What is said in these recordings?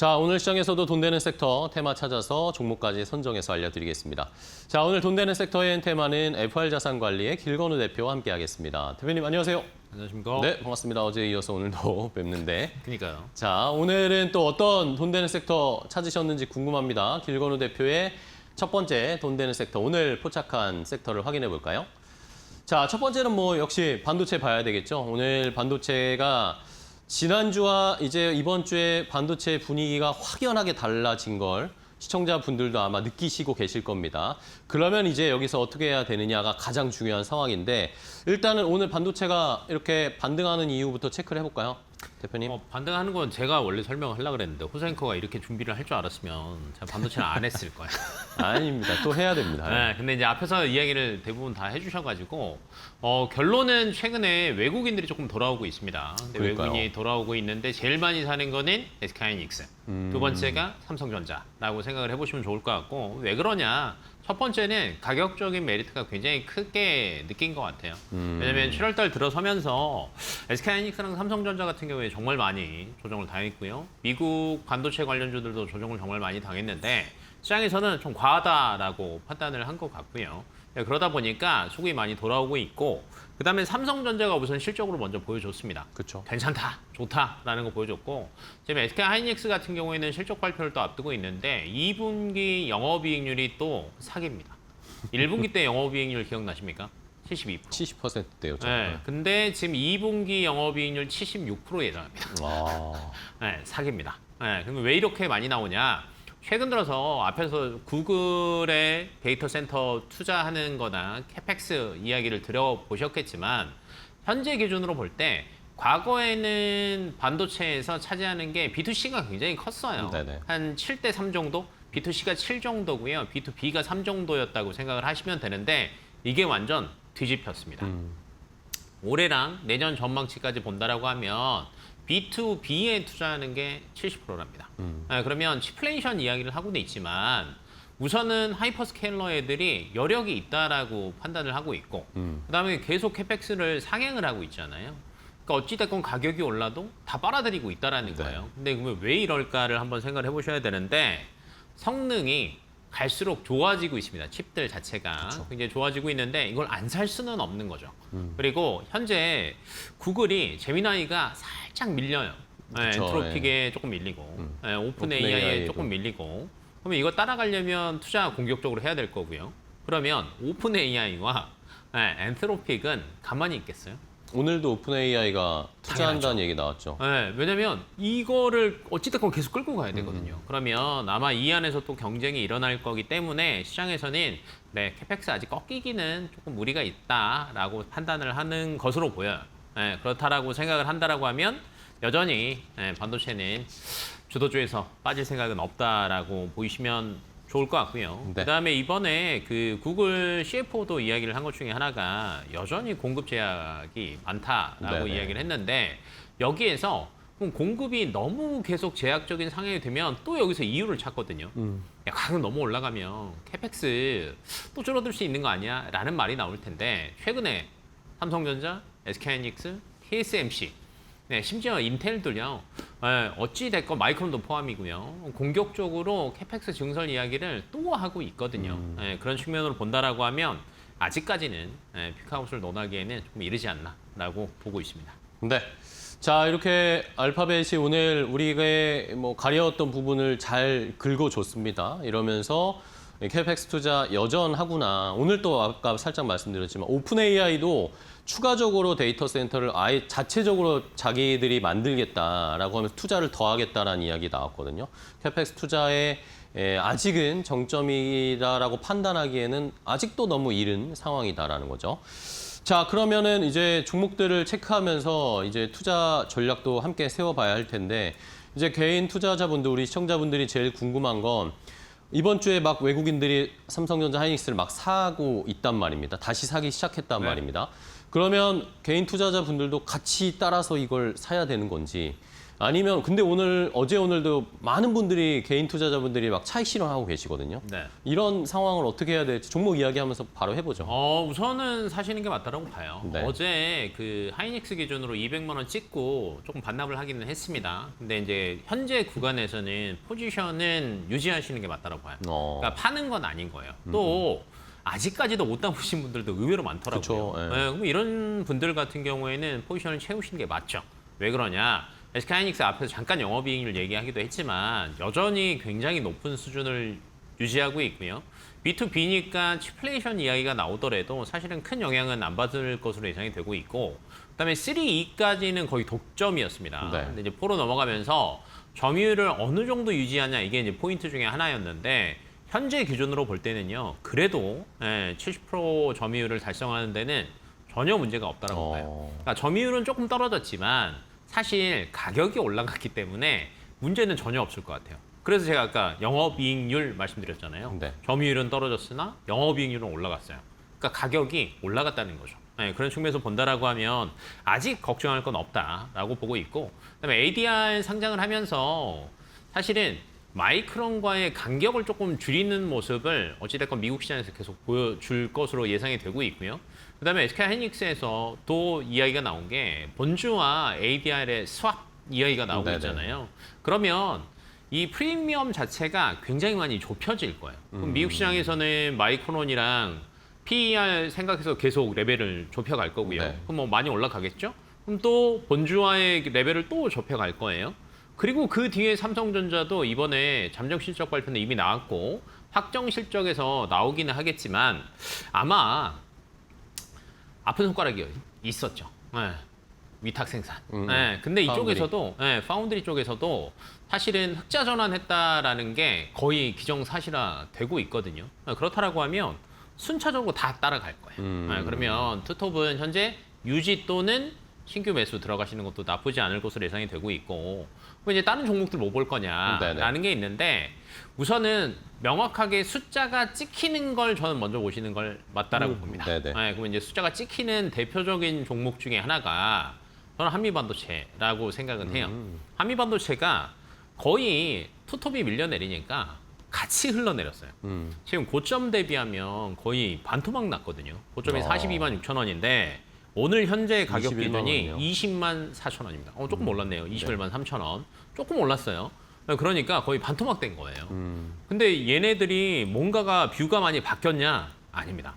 자, 오늘 시장에서도 돈 되는 섹터 테마 찾아서 종목까지 선정해서 알려드리겠습니다. 자, 오늘 돈 되는 섹터의 테마는 FR자산관리의 길건우 대표와 함께하겠습니다. 대표님 안녕하세요. 안녕하십니까? 네, 반갑습니다. 어제에 이어서 오늘도 뵙는데. 그러니까요. 자, 오늘은 또 어떤 돈 되는 섹터 찾으셨는지 궁금합니다. 길건우 대표의 첫 번째 돈 되는 섹터, 오늘 포착한 섹터를 확인해 볼까요? 자, 첫 번째는 뭐 역시 반도체 봐야 되겠죠. 오늘 반도체가 지난주와 이제 이번 주에 반도체 분위기가 확연하게 달라진 걸 시청자분들도 아마 느끼시고 계실 겁니다. 그러면 이제 여기서 어떻게 해야 되느냐가 가장 중요한 상황인데 일단은 오늘 반도체가 이렇게 반등하는 이유부터 체크를 해볼까요? 대표님? 반등하는 건 제가 원래 설명을 하려고 그랬는데 호세잉커가 이렇게 준비를 할 줄 알았으면 제가 반도체는 안 했을 거예요. 아닙니다. 또 해야 됩니다. 네, 근데 이제 앞에서 이야기를 대부분 다 해주셔가지고 결론은 최근에 외국인들이 조금 돌아오고 있습니다. 근데 그러니까요. 외국인이 돌아오고 있는데 제일 많이 사는 거는 SK하이닉스, 두 번째가 삼성전자라고 생각을 해보시면 좋을 것 같고 왜 그러냐? 첫 번째는 가격적인 메리트가 굉장히 크게 느낀 것 같아요. 왜냐하면 7월달 들어서면서 SK하이닉스랑 삼성전자 같은 경우에 정말 많이 조정을 당했고요. 미국 반도체 관련주들도 조정을 정말 많이 당했는데 시장에서는 좀 과하다라고 판단을 한 것 같고요. 그러다 보니까 수급이 많이 돌아오고 있고 그다음에 삼성전자가 우선 실적으로 먼저 보여줬습니다. 그렇죠. 괜찮다, 좋다라는 거 보여줬고 지금 SK하이닉스 같은 경우에는 실적 발표를 또 앞두고 있는데 2분기 영업이익률이 또 사기입니다. 1분기 때 영업이익률 기억나십니까? 72%. 70%대요. 네, 근데 지금 2분기 영업이익률 76% 예상합니다. 와. 네, 사기입니다. 네, 그럼 왜 이렇게 많이 나오냐? 최근 들어서 앞에서 구글의 데이터 센터 투자하는 거나 캐펙스 이야기를 들어보셨겠지만 현재 기준으로 볼 때 과거에는 반도체에서 차지하는 게 B2C가 굉장히 컸어요. 네네. 한 7대 3 정도? B2C가 7 정도고요. B2B가 3 정도였다고 생각을 하시면 되는데 이게 완전 뒤집혔습니다. 올해랑 내년 전망치까지 본다라고 하면 B2B에 투자하는 게 70%랍니다. 그러면 치플레이션 이야기를 하고는 있지만 우선은 하이퍼스케일러 애들이 여력이 있다라고 판단을 하고 있고 그다음에 계속 캐펙스를 상행을 하고 있잖아요. 그러니까 어찌됐건 가격이 올라도 다 빨아들이고 있다라는 거예요. 근데 그러면 왜 이럴까를 한번 생각을 해보셔야 되는데 성능이 갈수록 좋아지고 있습니다. 칩들 자체가 굉장히 좋아지고 있는데 이걸 안 살 수는 없는 거죠. 그리고 현재 구글이 제미나이가 살짝 밀려요. 네, 엔트로픽에 조금 밀리고 오픈 AI에 조금 밀리고 그러면 이거 따라가려면 투자 공격적으로 해야 될 거고요. 그러면 오픈 AI와 엔트로픽은 가만히 있겠어요? 오늘도 오픈 AI가 투자한다는 얘기 나왔죠. 네, 왜냐면 이거를 어찌됐건 계속 끌고 가야 되거든요. 그러면 아마 이 안에서 또 경쟁이 일어날 거기 때문에 시장에서는 네, 캐펙스 아직 꺾이기는 조금 무리가 있다라고 판단을 하는 것으로 보여요. 네, 그렇다라고 생각을 한다라고 하면 여전히 반도체는 주도주에서 빠질 생각은 없다라고 보이시면 좋을 것 같고요. 네. 그다음에 이번에 그 구글 CFO도 이야기를 한 것 중에 하나가 여전히 공급 제약이 많다라고 네네. 이야기를 했는데 여기에서 그럼 공급이 너무 계속 제약적인 상황이 되면 또 여기서 이유를 찾거든요. 야, 가격 너무 올라가면 캐펙스 또 줄어들 수 있는 거 아니야? 라는 말이 나올 텐데 최근에 삼성전자, SK하이닉스, TSMC 네, 심지어 인텔도요. 어찌됐건 마이크론도 포함이고요. 공격적으로 캐펙스 증설 이야기를 또 하고 있거든요. 그런 측면으로 본다라고 하면 아직까지는 피크아웃을 논하기에는 조금 이르지 않나라고 보고 있습니다. 네. 자, 이렇게 알파벳이 오늘 우리가 뭐 가려웠던 부분을 잘 긁어줬습니다. 이러면서 캐펙스 투자 여전하구나. 오늘 또 아까 살짝 말씀드렸지만 오픈 AI도 추가적으로 데이터 센터를 아예 자체적으로 자기들이 만들겠다라고 하면서 투자를 더 하겠다라는 이야기 나왔거든요. 캐펙스 투자에 아직은 정점이다라고 판단하기에는 아직도 너무 이른 상황이다라는 거죠. 자, 그러면은 이제 종목들을 체크하면서 이제 투자 전략도 함께 세워봐야 할 텐데 이제 개인 투자자분들, 우리 시청자분들이 제일 궁금한 건 이번 주에 막 외국인들이 삼성전자, 하이닉스를 막 사고 있단 말입니다. 다시 사기 시작했단 말입니다. 그러면 개인 투자자분들도 같이 따라서 이걸 사야 되는 건지 아니면 근데 어제 오늘도 많은 분들이 개인 투자자분들이 막 차익 실현하고 계시거든요. 네. 이런 상황을 어떻게 해야 될지 종목 이야기하면서 바로 해보죠. 우선은 사시는 게 맞다라고 봐요. 네. 어제 그 하이닉스 기준으로 200만 원 찍고 조금 반납을 하기는 했습니다. 근데 이제 현재 구간에서는 포지션은 유지하시는 게 맞다라고 봐요. 그러니까 파는 건 아닌 거예요. 또 아직까지도 못 담으신 분들도 의외로 많더라고요. 그쵸, 예. 네, 그럼 이런 분들 같은 경우에는 포지션을 채우시는 게 맞죠. 왜 그러냐? SK하이닉스 앞에서 잠깐 영업이익률 얘기하기도 했지만 여전히 굉장히 높은 수준을 유지하고 있고요. B2B니까 치플레이션 이야기가 나오더라도 사실은 큰 영향은 안 받을 것으로 예상이 되고 있고, 그다음에 3E까지는 거의 독점이었습니다. 네. 근데 이제 4로 넘어가면서 점유율을 어느 정도 유지하냐, 이게 이제 포인트 중에 하나였는데, 현재 기준으로 볼 때는요, 그래도 70% 점유율을 달성하는 데는 전혀 문제가 없다라고 봐요. 그러니까 점유율은 조금 떨어졌지만 사실 가격이 올라갔기 때문에 문제는 전혀 없을 것 같아요. 그래서 제가 아까 영업이익률 말씀드렸잖아요. 네. 점유율은 떨어졌으나 영업이익률은 올라갔어요. 그러니까 가격이 올라갔다는 거죠. 네, 그런 측면에서 본다라고 하면 아직 걱정할 건 없다라고 보고 있고, 그다음에 ADR 상장을 하면서 사실은 마이크론과의 간격을 조금 줄이는 모습을 어찌됐건 미국 시장에서 계속 보여줄 것으로 예상이 되고 있고요. 그다음에 SK하이닉스에서 또 이야기가 나온 게 본주와 ADR의 스왑 이야기가 나오고 네네. 있잖아요. 그러면 이 프리미엄 자체가 굉장히 많이 좁혀질 거예요. 그럼 미국 시장에서는 마이크론이랑 PER 생각해서 계속 레벨을 좁혀갈 거고요. 네. 그럼 뭐 많이 올라가겠죠? 그럼 또 본주와의 레벨을 또 좁혀갈 거예요. 그리고 그 뒤에 삼성전자도 이번에 잠정 실적 발표는 이미 나왔고 확정 실적에서 나오기는 하겠지만 아마 아픈 손가락이 있었죠. 네. 위탁 생산. 네. 근데 파운드리. 이쪽에서도 파운드리 쪽에서도 사실은 흑자 전환했다라는 게 거의 기정사실화 되고 있거든요. 그렇다라고 하면 순차적으로 다 따라갈 거예요. 그러면 투톱은 현재 유지 또는 신규 매수 들어가시는 것도 나쁘지 않을 것으로 예상이 되고 있고, 그럼 이제 다른 종목들 뭐 볼 거냐라는 게 있는데, 우선은 명확하게 숫자가 찍히는 걸 저는 먼저 보시는 걸 맞다라고 봅니다. 네네. 그러면 이제 숫자가 찍히는 대표적인 종목 중에 하나가 저는 한미반도체라고 생각은 해요. 한미반도체가 거의 투톱이 밀려내리니까 같이 흘러내렸어요. 지금 고점 대비하면 거의 반토막 났거든요. 고점이 42만 6천 원인데 오늘 현재 가격 21만 기준이 원이요. 20만 4천 원입니다. 조금 올랐네요. 21만 3천 원. 조금 올랐어요. 그러니까 거의 반토막 된 거예요. 근데 얘네들이 뭔가가 뷰가 많이 바뀌었냐? 아닙니다.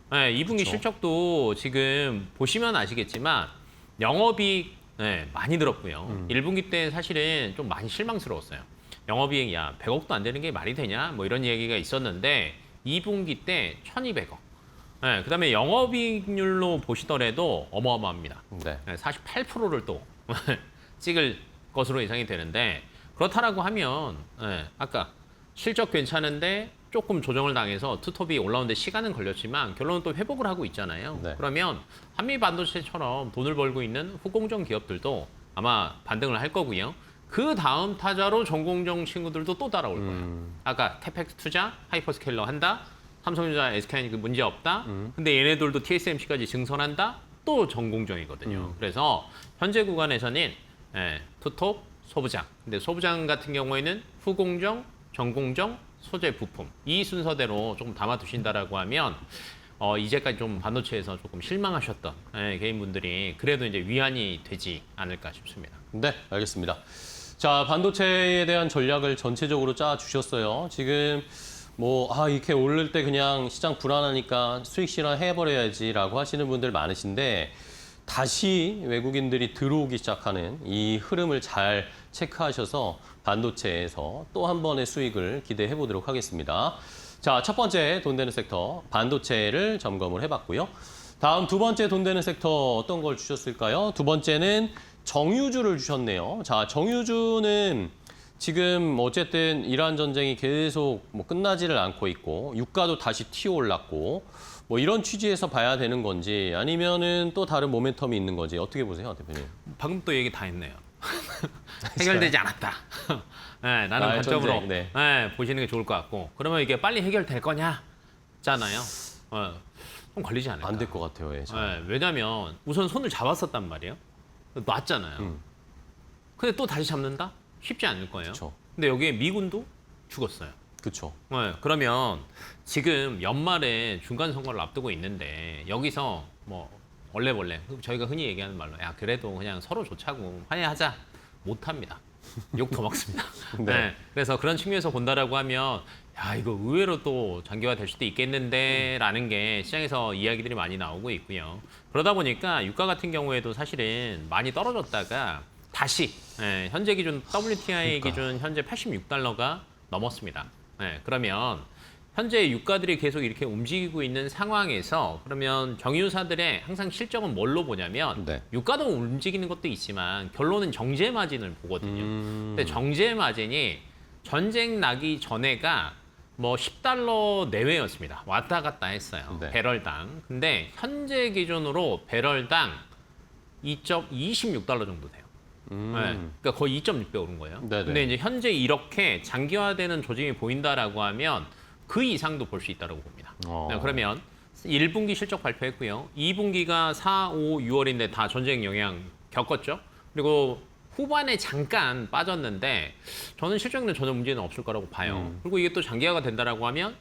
2분기 그쵸. 실적도 지금 보시면 아시겠지만 영업이익 많이 늘었고요. 1분기 때 사실은 좀 많이 실망스러웠어요. 영업이익 100억도 안 되는 게 말이 되냐? 뭐 이런 얘기가 있었는데 2분기 때 1,200억. 그다음에 영업이익률로 보시더라도 어마어마합니다. 네. 48%를 또 찍을 것으로 예상이 되는데, 그렇다라고 하면 아까 실적 괜찮은데 조금 조정을 당해서 투톱이 올라오는데 시간은 걸렸지만 결론은 또 회복을 하고 있잖아요. 네. 그러면 한미반도체처럼 돈을 벌고 있는 후공정 기업들도 아마 반등을 할 거고요. 그 다음 타자로 전공정 친구들도 또 따라올 거예요. 아까 캐펙스 투자, 하이퍼스케일러 한다. 삼성전자, SK하이닉스 문제 없다. 근데 얘네들도 TSMC까지 증선한다. 또 전공정이거든요. 그래서 현재 구간에서는 투톱, 소부장. 근데 소부장 같은 경우에는 후공정, 전공정, 소재 부품. 이 순서대로 조금 담아두신다라고 하면 이제까지 좀 반도체에서 조금 실망하셨던 개인분들이 그래도 이제 위안이 되지 않을까 싶습니다. 네, 알겠습니다. 자, 반도체에 대한 전략을 전체적으로 짜 주셨어요. 지금 이렇게 오를 때 그냥 시장 불안하니까 수익 실현 해버려야지라고 하시는 분들 많으신데, 다시 외국인들이 들어오기 시작하는 이 흐름을 잘 체크하셔서 반도체에서 또 한 번의 수익을 기대해 보도록 하겠습니다. 자, 첫 번째 돈 되는 섹터 반도체를 점검을 해봤고요. 다음 두 번째 돈 되는 섹터 어떤 걸 주셨을까요? 두 번째는 정유주를 주셨네요. 자, 정유주는 지금 어쨌든 이란 전쟁이 계속 끝나지를 않고 있고 유가도 다시 튀어올랐고 이런 취지에서 봐야 되는 건지 아니면은 또 다른 모멘텀이 있는 건지 어떻게 보세요, 대표님? 방금 또 얘기 다 했네요. 해결되지 않았다. 라는 관점으로 전쟁, 네. 보시는 게 좋을 것 같고, 그러면 이게 빨리 해결될 거냐? 잖아요. 좀 걸리지 않을까? 안 될 것 같아요. 예, 잘. 왜냐면 우선 손을 잡았었단 말이에요. 놨잖아요. 근데 또 다시 잡는다? 쉽지 않을 거예요. 그쵸. 근데 여기에 미군도 죽었어요. 그렇죠. 네, 그러면 지금 연말에 중간 선거를 앞두고 있는데 여기서 뭐 얼레벌레 저희가 흔히 얘기하는 말로 야 그래도 그냥 서로 좋자고 화해하자 못합니다. 욕 더 먹습니다. 네. 네, 그래서 그런 측면에서 본다라고 하면 야 이거 의외로 또 장기화될 수도 있겠는데라는 게 시장에서 이야기들이 많이 나오고 있고요. 그러다 보니까 유가 같은 경우에도 사실은 많이 떨어졌다가 다시 현재 기준 WTI 기준 현재 86달러가 넘었습니다. 그러면 현재 유가들이 계속 이렇게 움직이고 있는 상황에서 그러면 정유사들의 항상 실적은 뭘로 보냐면 네. 유가도 움직이는 것도 있지만 결론은 정제 마진을 보거든요. 근데 정제 마진이 전쟁 나기 전에가 뭐 10달러 내외였습니다. 왔다 갔다 했어요. 네. 배럴당. 근데 현재 기준으로 배럴당 2.26달러 정도 돼요. 그러니까 거의 2.6배 오른 거예요. 네네. 근데 이제 현재 이렇게 장기화되는 조짐이 보인다라고 하면 그 이상도 볼 수 있다고 봅니다. 그러면 1분기 실적 발표했고요. 2분기가 4, 5, 6월인데 다 전쟁 영향 겪었죠. 그리고 후반에 잠깐 빠졌는데 저는 실적에는 전혀 문제는 없을 거라고 봐요. 그리고 이게 또 장기화가 된다라고 하면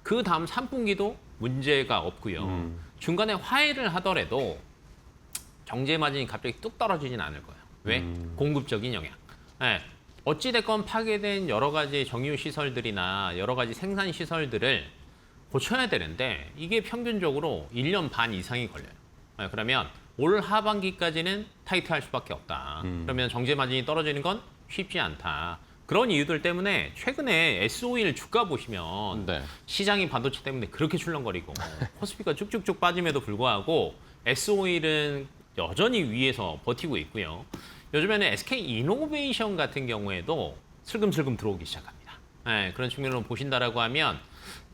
그 다음 3분기도 문제가 없고요. 중간에 화해를 하더라도 정제 마진이 갑자기 뚝 떨어지진 않을 거예요. 왜? 공급적인 영향. 어찌됐건 파괴된 여러 가지 정유 시설들이나 여러 가지 생산 시설들을 고쳐야 되는데 이게 평균적으로 1년 반 이상이 걸려요. 그러면 올 하반기까지는 타이트할 수밖에 없다. 그러면 정제 마진이 떨어지는 건 쉽지 않다. 그런 이유들 때문에 최근에 S-오일 주가 보시면 네. 시장이 반도체 때문에 그렇게 출렁거리고 코스피가 쭉쭉쭉 빠짐에도 불구하고 S-오일은 여전히 위에서 버티고 있고요. 요즘에는 SK이노베이션 같은 경우에도 슬금슬금 들어오기 시작합니다. 그런 측면으로 보신다라고 하면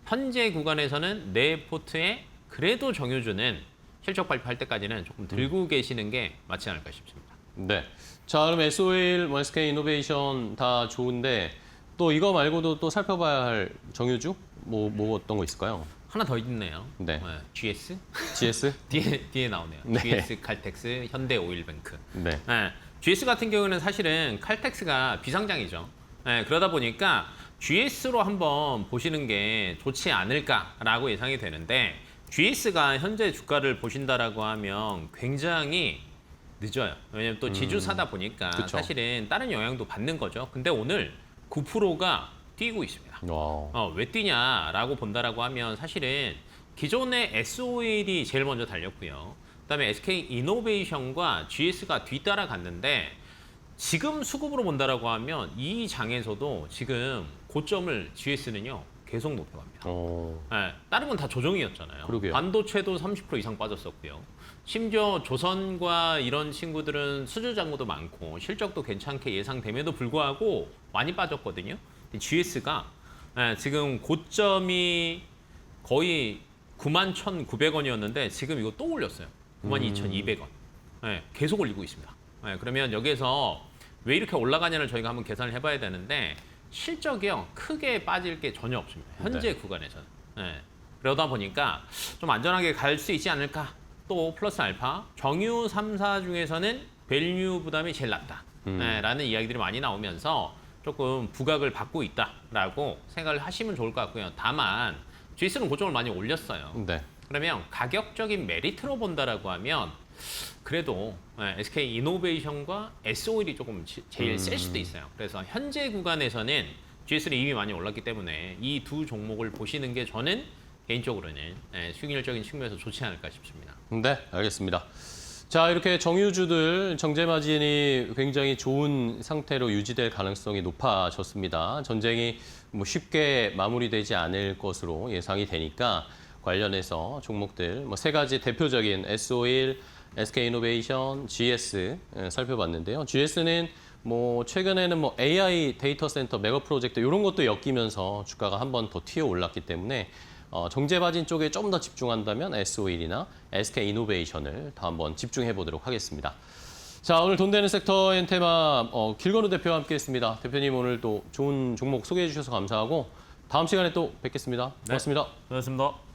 현재 구간에서는 내 포트에 그래도 정유주는 실적 발표할 때까지는 조금 들고 계시는 게 맞지 않을까 싶습니다. 네. 자, 그럼 S-오일, SK 이노베이션 다 좋은데 또 이거 말고도 또 살펴봐야 할 정유주 뭐 어떤 거 있을까요? 하나 더 있네요. 네. GS? GS? 뒤에 나오네요. 네. GS, 칼텍스, 현대오일뱅크. 네. GS 같은 경우는 사실은 칼텍스가 비상장이죠. 그러다 보니까 GS로 한번 보시는 게 좋지 않을까라고 예상이 되는데 GS가 현재 주가를 보신다라고 하면 굉장히 늦어요. 왜냐면 또 지주사다 보니까 그쵸. 사실은 다른 영향도 받는 거죠. 근데 오늘 9%가 뛰고 있습니다. 왜 뛰냐라고 본다라고 하면 사실은 기존의 S-오일이 제일 먼저 달렸고요. 그다음에 SK이노베이션과 GS가 뒤따라 갔는데 지금 수급으로 본다라고 하면 이 장에서도 지금 고점을 GS는요 계속 높여갑니다. 다른 건 다 조정이었잖아요. 그러게요. 반도체도 30% 이상 빠졌었고요. 심지어 조선과 이런 친구들은 수주 잔고도 많고 실적도 괜찮게 예상됨에도 불구하고 많이 빠졌거든요. GS가 지금 고점이 거의 91,900원이었는데 지금 이거 또 올렸어요. 92,200원. 계속 올리고 있습니다. 그러면 여기에서 왜 이렇게 올라가냐를 저희가 한번 계산을 해봐야 되는데 실적이요 크게 빠질 게 전혀 없습니다. 현재 구간에서는. 그러다 보니까 좀 안전하게 갈 수 있지 않을까. 또 플러스 알파 정유 3사 중에서는 밸류 부담이 제일 낮다. 라는 이야기들이 많이 나오면서 조금 부각을 받고 있다라고 생각을 하시면 좋을 것 같고요. 다만 GS는 고점을 많이 올렸어요. 네. 그러면 가격적인 메리트로 본다라고 하면 그래도 SK이노베이션과 S-오일이 조금 제일 셀 수도 있어요. 그래서 현재 구간에서는 GS는 이미 많이 올랐기 때문에 이 두 종목을 보시는 게 저는 개인적으로는 수익률적인 측면에서 좋지 않을까 싶습니다. 네, 알겠습니다. 자, 이렇게 정유주들 정제 마진이 굉장히 좋은 상태로 유지될 가능성이 높아졌습니다. 전쟁이 뭐 쉽게 마무리되지 않을 것으로 예상이 되니까 관련해서 종목들 뭐 세 가지 대표적인 S-오일, SK이노베이션, GS 살펴봤는데요. GS는 뭐 최근에는 뭐 AI 데이터 센터 메가 프로젝트 이런 것도 엮이면서 주가가 한 번 더 튀어 올랐기 때문에 정제 마진 쪽에 좀 더 집중한다면 S-오일이나 SK이노베이션을 더 한번 집중해 보도록 하겠습니다. 자, 오늘 돈 되는 섹터 앤 테마 길건우 대표와 함께했습니다. 대표님 오늘 또 좋은 종목 소개해 주셔서 감사하고 다음 시간에 또 뵙겠습니다. 고맙습니다. 고맙습니다.